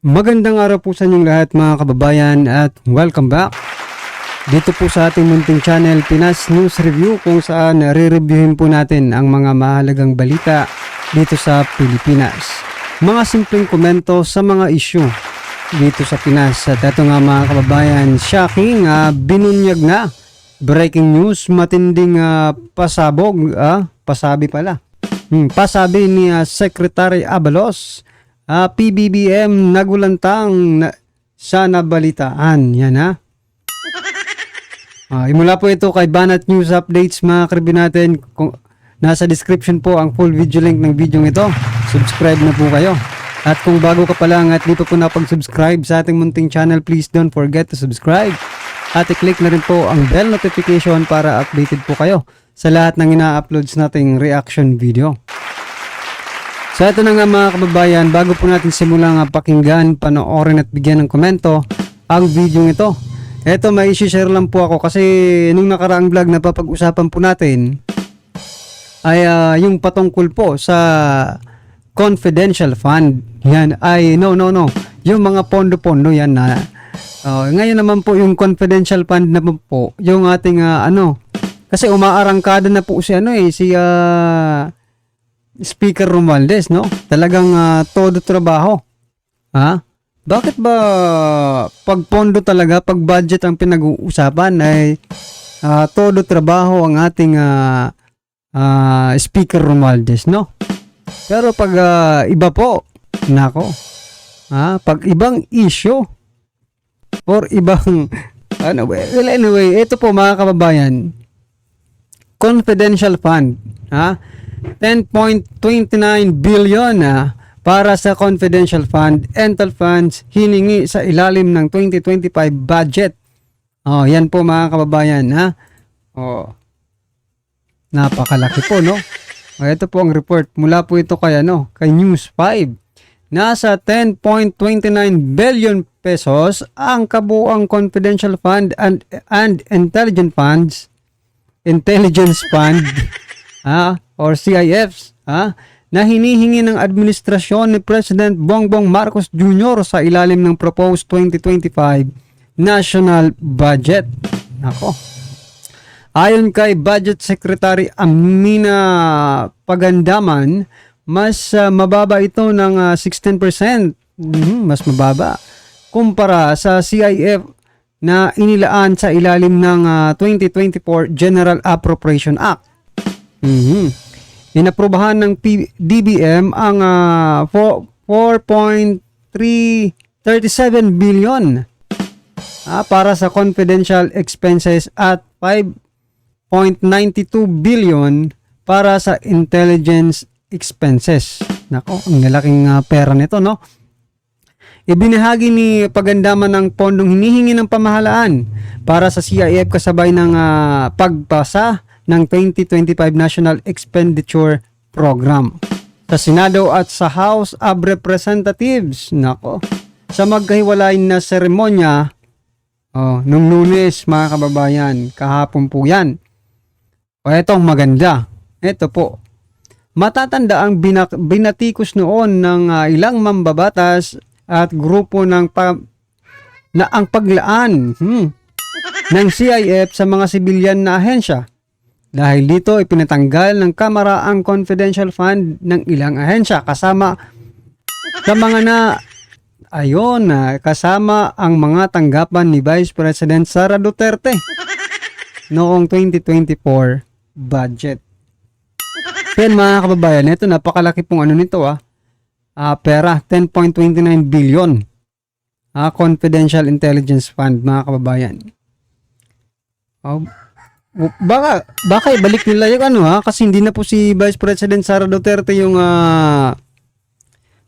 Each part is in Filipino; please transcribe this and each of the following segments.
Magandang araw po sa inyong lahat mga kababayan at welcome back dito po sa ating munting channel Pinas News Review, kung saan re-reviewin po natin ang mga mahalagang balita dito sa Pilipinas. Mga simpleng komento sa mga issue dito sa Pinas. At ito nga mga kababayan, shocking, binunyag na, breaking news, matinding pasabog, pasabi pala. Pasabi ni Secretary Abalos, PBBM nagulantang sa nabalitaan. Yan mula po ito kay Banat News Updates mga karibin natin. Kung nasa description po ang full video link ng video ito. Subscribe na po kayo. At kung bago ka pa lang at di pa po napag-subscribe sa ating munting channel, please don't forget to subscribe. At i-click na rin po ang bell notification para updated po kayo sa lahat ng ina-uploads nating reaction video. So ito na nga mga kababayan, bago po natin simulang pakinggan, panoorin at bigyan ng komento ang video ito. Ito may isi-share lang po ako kasi nung nakaraang vlog na papag-usapan po natin ay yung patungkol po sa confidential fund. Yan ay no. Yung mga pondo-pondo yan na ngayon naman po yung confidential fund na po yung ating kasi umaarangkada na po si Speaker Romualdez, no? Talagang todo trabaho. Bakit ba pag pondo talaga, pag budget ang pinag-uusapan ay todo trabaho ang ating Speaker Romualdez, no? Pero pag iba po, nako. Pag ibang issue or ibang anyway, ito po mga kababayan, confidential fund, 10.29 billion para sa confidential fund, ental funds hiningi sa ilalim ng 2025 budget. Yan po mga kababayan, napakalaki po, no? Ito po ang report mula po ito kay kay News 5. Nasa 10.29 billion pesos ang kabuuang confidential fund and intelligence fund or CIFs na hinihingi ng administrasyon ni President Bongbong Marcos Jr. sa ilalim ng proposed 2025 national budget. Ayon kay Budget Secretary Amina Pagandaman, mas mababa ito ng 16%, mas mababa kumpara sa CIF na inilaan sa ilalim ng 2024 General Appropriation Act. Inaprubahan ng DBM ang 4.337 billion para sa confidential expenses at 5.92 billion para sa intelligence expenses. Nako, ang lalaking pera nito, no? Ibinahagi ni Pagandaman ng pondong hinihingi ng pamahalaan para sa CIF kasabay ng pagpasa ng 2025 National Expenditure Program sa Senado at sa House of Representatives. Nako, sa magkahiwalay na seremonya nung Lunes mga kababayan, kahapon po yan. Etong maganda, ito po, matatanda ang binatikos noon ng ilang mambabatas at grupo na ang paglaan ng CIF sa mga sibilyan na ahensya. Dahil dito ipinatanggal ng Kamara ang confidential fund ng ilang ahensya kasama kasama ang mga tanggapan ni Vice President Sara Duterte noong 2024 budget. Yan mga kababayan, ito napakalaki pong nito pera, 10.29 billion confidential intelligence fund mga kababayan. Baka ibalik nila yung kasi hindi na po si Vice President Sara Duterte yung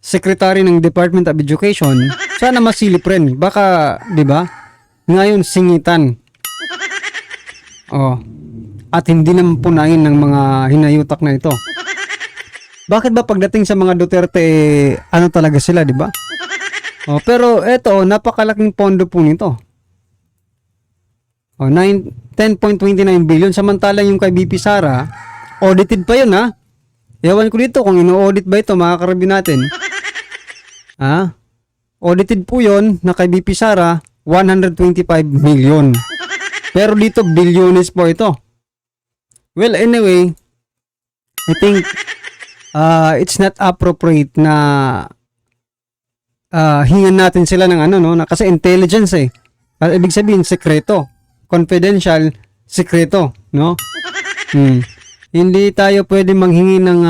Secretary ng Department of Education. Sana masilip rin. Baka, di ba? Ngayon singitan. At hindi naman punain ng mga hinayutak na ito. Bakit ba pagdating sa mga Duterte, talaga sila, di ba? Pero eto, napakalaking pondo po nito. 10.29 billion. Samantalang yung kay BP Sara, audited pa yun Ewan ko dito kung ino-audit ba ito mga karabin natin. Audited po yon na kay BP Sara, 125 million. Pero dito, bilyones po ito. Well, anyway, I think it's not appropriate na hingan natin sila ng ano, no? Kasi intelligence eh. Ibig sabihin, sekreto. Confidential, sekreto, no? Hindi tayo pwede manghingi ng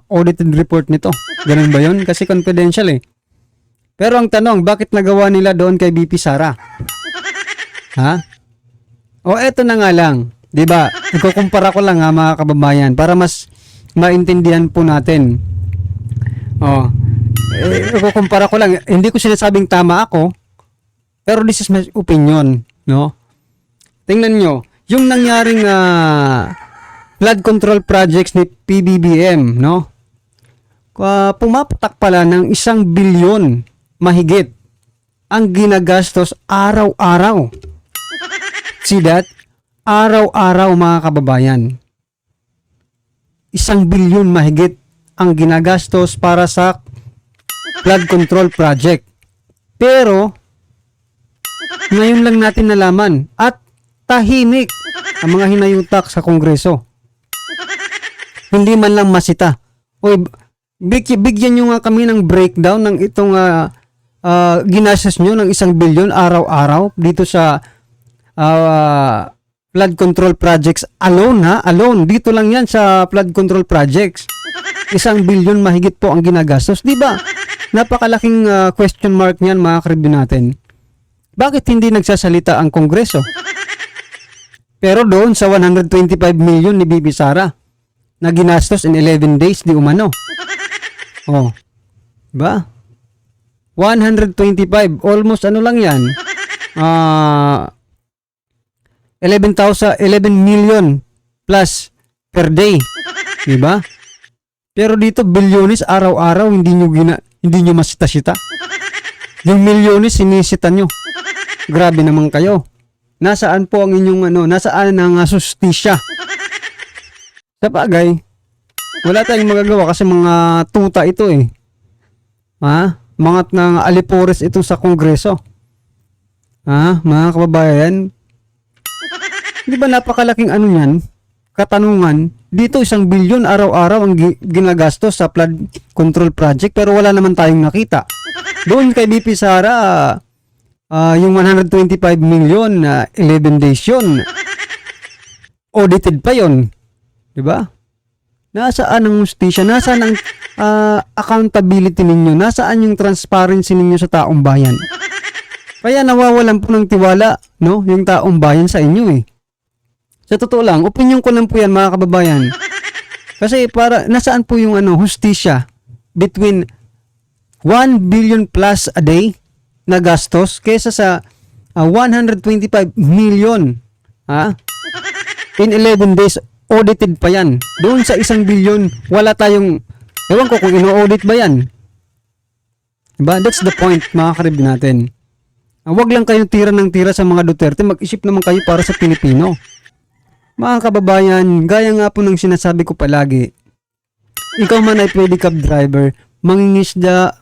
audited report nito. Ganun ba yun? Kasi confidential eh. Pero ang tanong, bakit nagawa nila doon kay BP Sara? Ha? O eto na nga lang, 'di ba? Ikukumpara ko lang mga kababayan para mas maintindihan po natin. Ikukumpara ko lang, hindi ko sinasabing tama ako, pero this is my opinion, no? Tingnan nyo, yung nangyaring flood control projects ni PBBM, no? Pumapatak pala ng 1 bilyon mahigit ang ginagastos araw-araw. See that? Araw-araw mga kababayan. 1 bilyon mahigit ang ginagastos para sa flood control project. Pero, ngayon lang natin nalaman at tahimik ang mga hinayutak sa Kongreso. Hindi man lang masita. Oy, bigyan nyo nga kami ng breakdown ng itong ginastos nyo ng 1 bilyon araw-araw dito sa flood control projects alone alone. Dito lang yan sa flood control projects. 1 bilyon mahigit po ang ginagastos. Diba? Napakalaking question mark niyan mga karibin natin. Bakit hindi nagsasalita ang Kongreso? Pero doon sa 125 million ni BP Sara na ginastos in 11 days di umano. Diba? 125, almost ano lang yan, 11 million plus per day. Diba? Pero dito, bilyones araw-araw, hindi nyo masita-sita. Yung milyones, sinisita nyo. Grabe naman kayo. Nasaan po ang inyong nasaan ang sustisya? Sa bagay, wala tayong magagawa kasi mga tuta ito eh. Mga ng alipores ito sa Kongreso. Mga kababayan, di ba napakalaking yan? Katanungan, dito 1 bilyon araw-araw ang ginagastos sa flood control project pero wala naman tayong nakita. Doon kay BP Sara, yung 125 million na 11 days yun, audited pa yun. Diba? Nasaan ang hustisya? Nasaan ang accountability ninyo? Nasaan yung transparency ninyo sa taong bayan? Kaya nawawalan po ng tiwala, no? Yung taong bayan sa inyo eh. Sa totoo lang, opinion ko lang po yan mga kababayan. Kasi nasaan po yung hustisya between 1 billion plus a day na gastos kesa sa 125 million in 11 days audited pa yan. Doon sa 1 billion wala tayong, ewan ko kung ino-audit ba yan, diba? That's the point mga karib natin. Huwag lang kayong tira ng tira sa mga Duterte, mag-isip naman kayo para sa Pilipino. Mga kababayan, gaya nga po ng sinasabi ko palagi, ikaw man ay pedicab driver, mangingisda,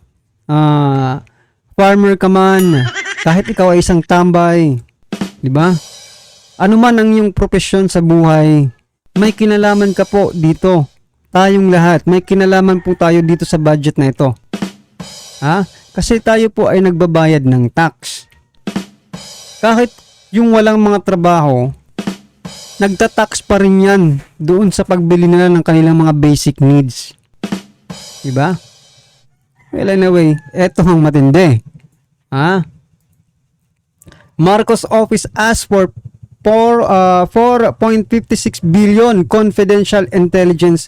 farmer ka man, kahit ikaw ay isang tambay, di ba? Ano man ang iyong profesyon sa buhay, may kinalaman ka po dito. Tayong lahat, may kinalaman po tayo dito sa budget na ito. Kasi tayo po ay nagbabayad ng tax. Kahit yung walang mga trabaho, nagtatax pa rin yan doon sa pagbili nila ng kanilang mga basic needs. Diba? Well, anyway, eto ang matindi. Marcos office asked for 4.56 billion confidential intelligence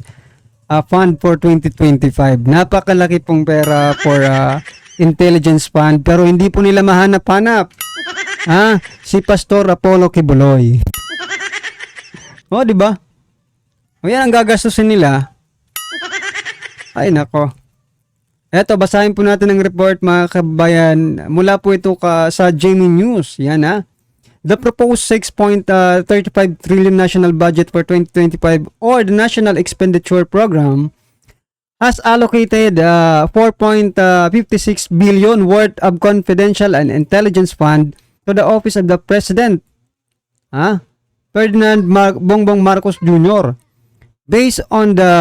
fund for 2025. Napakalaki pong pera for intelligence fund pero hindi po nila mahanap-hanap. Si Pastor Apollo Kibuloy. Di ba? Yan ang gagastusin nila. Ay nako. Eto, basahin po natin ang report mga kabayan. Mula po ito sa Jamie News. Yan The proposed 6.35 trillion national budget for 2025 or the National Expenditure Program has allocated 4.56 billion worth of confidential and intelligence fund to the office of the President, Ferdinand Bongbong Marcos Jr. Based on the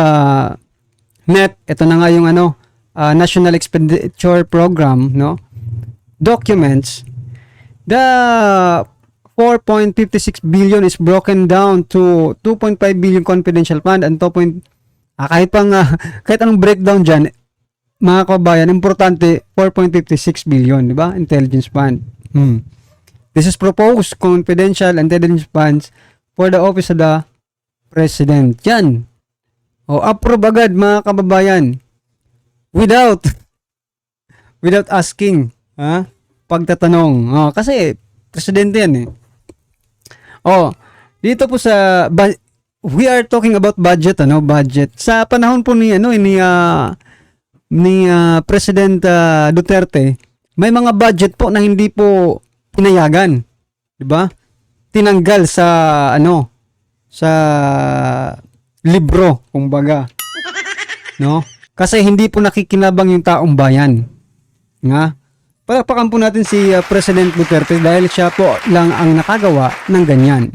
NEP, ito na nga yung National Expenditure Program, no? Documents, the 4.56 billion is broken down to 2.5 billion confidential fund and kahit anong breakdown dyan, mga kabayan, importante 4.56 billion, di ba? Intelligence fund. This is proposed confidential intelligence funds for the office of the President. Yan. Approve agad, mga kababayan. Without asking, pagtatanong. Kasi presidente yan eh. Dito po sa we are talking about budget, budget. Sa panahon po ni President Duterte, may mga budget po na hindi po pinayagan, 'di ba? Tinanggal sa sa libro, kumbaga. No? Kasi hindi po nakikinabang yung taong bayan. Nga? Palakpakan po natin si President Duterte dahil siya po lang ang nakagawa ng ganyan.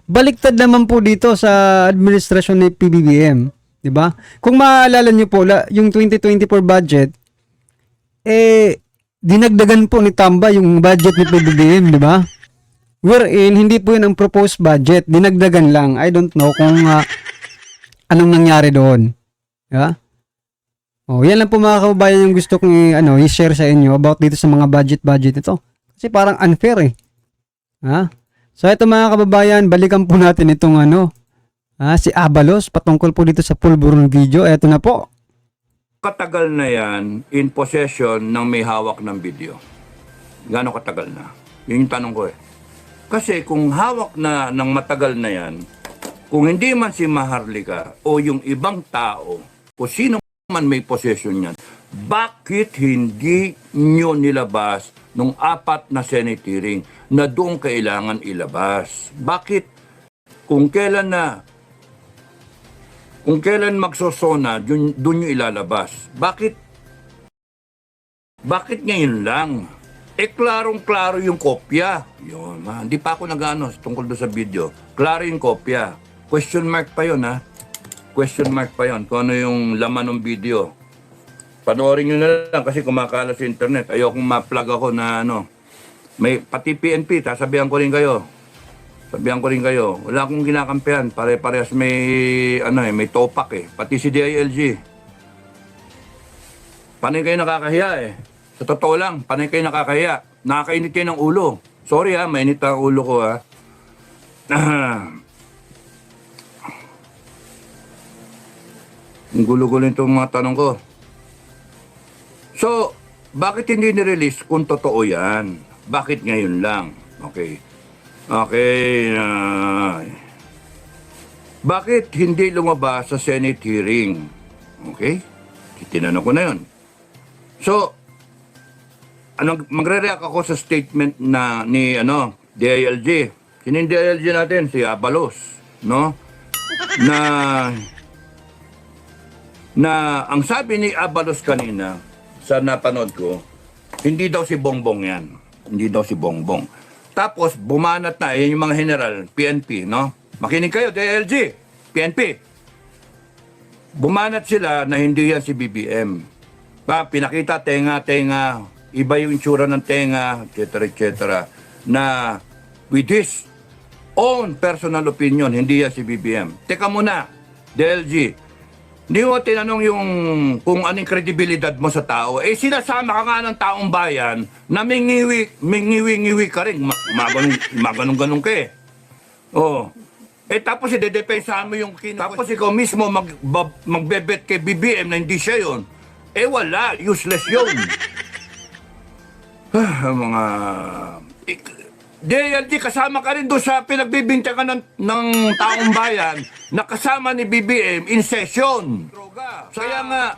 Baliktad naman po dito sa administrasyon ni PBBM, 'di ba? Kung maaalala niyo po yung 2024 budget, dinagdagan po ni Tamba yung budget ni PBBM, 'di ba? Wherein hindi po 'yun ang proposed budget, dinagdagan lang. I don't know kung anong nangyari doon. 'Di ba? Yan lang po mga kababayan yung gusto kong i-share sa inyo about dito sa mga budget ito. Kasi parang unfair eh. So ito mga kababayan, balikan po natin itong si Abalos patungkol po dito sa pulburon video. Ito na po. Katagal na yan in possession ng may hawak ng video? Gano'ng katagal na? Yun yung tanong ko eh. Kasi kung hawak na ng matagal na yan, kung hindi man si Maharlika o yung ibang tao o sino man may possession yan, bakit hindi nyo nilabas nung 4 na Senate hearing na doon kailangan ilabas? Bakit kung kailan magsosona, doon nyo ilalabas? Bakit ngayon lang? Klarong-klaro yung kopya. Yun, hindi pa ako nag-ano tungkol doon sa video. Klaro yung kopya. Question mark pa yun, Question mark pa yun kung ano yung laman ng video. Panoorin nyo na lang kasi kumakalat sa internet. Ayokong ma-plug ako na may pati PNP, sabihan ko rin kayo. Wala akong kinakampihan. Pare-parehas may topak eh. Pati si DILG. Panay kayo nakakahiya eh. Sa totoo lang, panay kayo nakakahiya. Nakakainit kayo ng ulo. Sorry mainit ang ulo ko Ang gulo-gulo itong mga tanong ko. So, bakit hindi nirelease kung totoo yan? Bakit ngayon lang? Okay. Bakit hindi lumabas sa Senate hearing? Okay? Tinanong ko na yun. So, magre-react ako sa statement ni DILG. Sino yung DILG natin? Si Abalos. No? Na ang sabi ni Abalos kanina sa napanood ko, hindi daw si Bongbong yan. Hindi daw si Bongbong. Tapos bumanat na yung mga general, PNP, no? Makinig kayo, DLG, PNP. Bumanat sila na hindi yan si BBM. Pinakita tenga, iba yung itsura ng tenga, etc. Na with his own personal opinion, hindi yan si BBM. Teka muna, DLG, hindi mo tinanong yung kung anong kredibilidad mo sa tao. Sinasama ka nga ng taong bayan na mingiwi ka rin. Maganong-ganong ka eh. Tapos idedepensahan mo yung tapos ikaw mismo magbebet kay BBM na hindi siya yun. Wala. Useless yun. Mga... DLG, kasama ka rin doon sa pinagbibintangan ng taong bayan na kasama ni BBM in session. Kaya nga,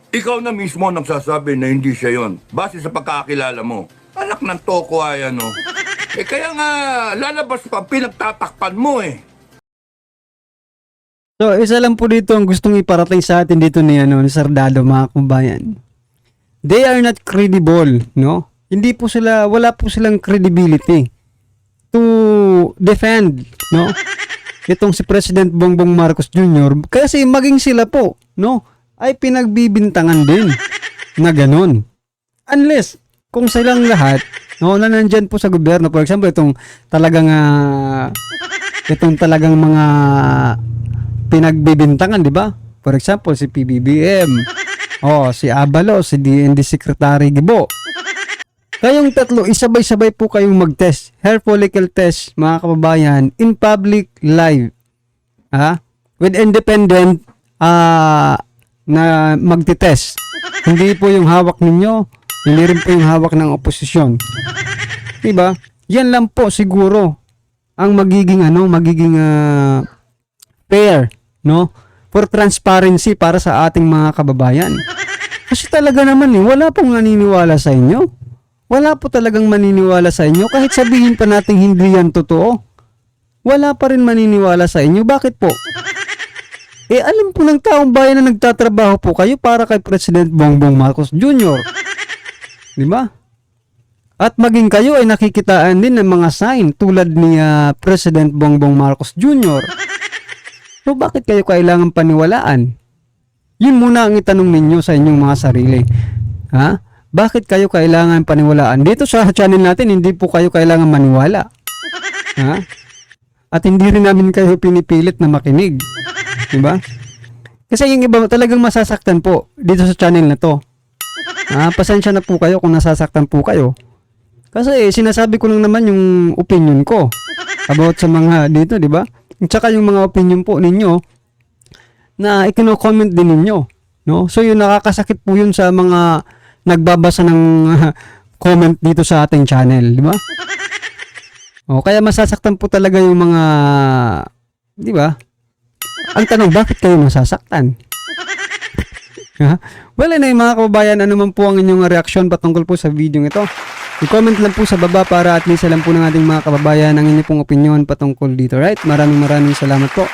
ikaw na mismo nagsasabi na hindi siya yon base sa pagkakilala mo. Anak ng toko ay kaya nga, lalabas pa, pinagtatakpan mo So, isa lang po dito ang gustong iparating sa atin dito ni Sardado, mga kababayan. They are not credible, no? Hindi po sila, wala po silang credibility to defend, no? Itong si President Bongbong Marcos Jr. Kasi maging sila po, no? Ay pinagbibintangan din na ganun. Unless, kung silang lahat, no, na nandyan po sa gobyerno, for example, itong talagang mga pinagbibintangan, di ba? For example, si PBBM, si Abalo, si DND Secretary Gibo. Kayong tatlo, isabay-sabay po kayong mag-test. Hair follicle test, mga kababayan, in public live. With independent na magti-test. Hindi po yung hawak ninyo, hindi rin po yung hawak ng oposisyon. Diba? Yan lang po siguro ang magiging fair, no? For transparency para sa ating mga kababayan. Kasi talaga naman wala pong naniniwala sa inyo. Wala po talagang maniniwala sa inyo kahit sabihin pa natin hindi yan totoo. Wala pa rin maniniwala sa inyo. Bakit po? Alam po ng taong bayan na nagtatrabaho po kayo para kay President Bongbong Marcos Jr. Di ba? At maging kayo ay nakikitaan din ng mga sign tulad ni President Bongbong Marcos Jr. So bakit kayo kailangan paniwalaan? Yun muna ang itanong ninyo sa inyong mga sarili. Bakit kayo kailangan paniwalaan? Dito sa channel natin, hindi po kayo kailangan maniwala. At hindi rin namin kayo pinipilit na makinig. Diba? Kasi yung iba talagang masasaktan po dito sa channel na to. Pasensya na po kayo kung nasasaktan po kayo. Kasi sinasabi ko lang naman yung opinion ko about sa mga dito, di ba? At saka yung mga opinion po ninyo na ikino-comment din ninyo, no? So yun, nakakasakit po yun sa mga nagbabasa ng comment dito sa ating channel, di ba? Kaya masasaktan po talaga yung mga, di ba? Ang tanong, bakit kayo masasaktan? Well, mga kababayan, ano man po ang inyong reaksyon patungkol po sa video ito? I-comment lang po sa baba para at least alam po ng ating mga kababayan ang inyong pong opinion patungkol dito, right? Maraming salamat po.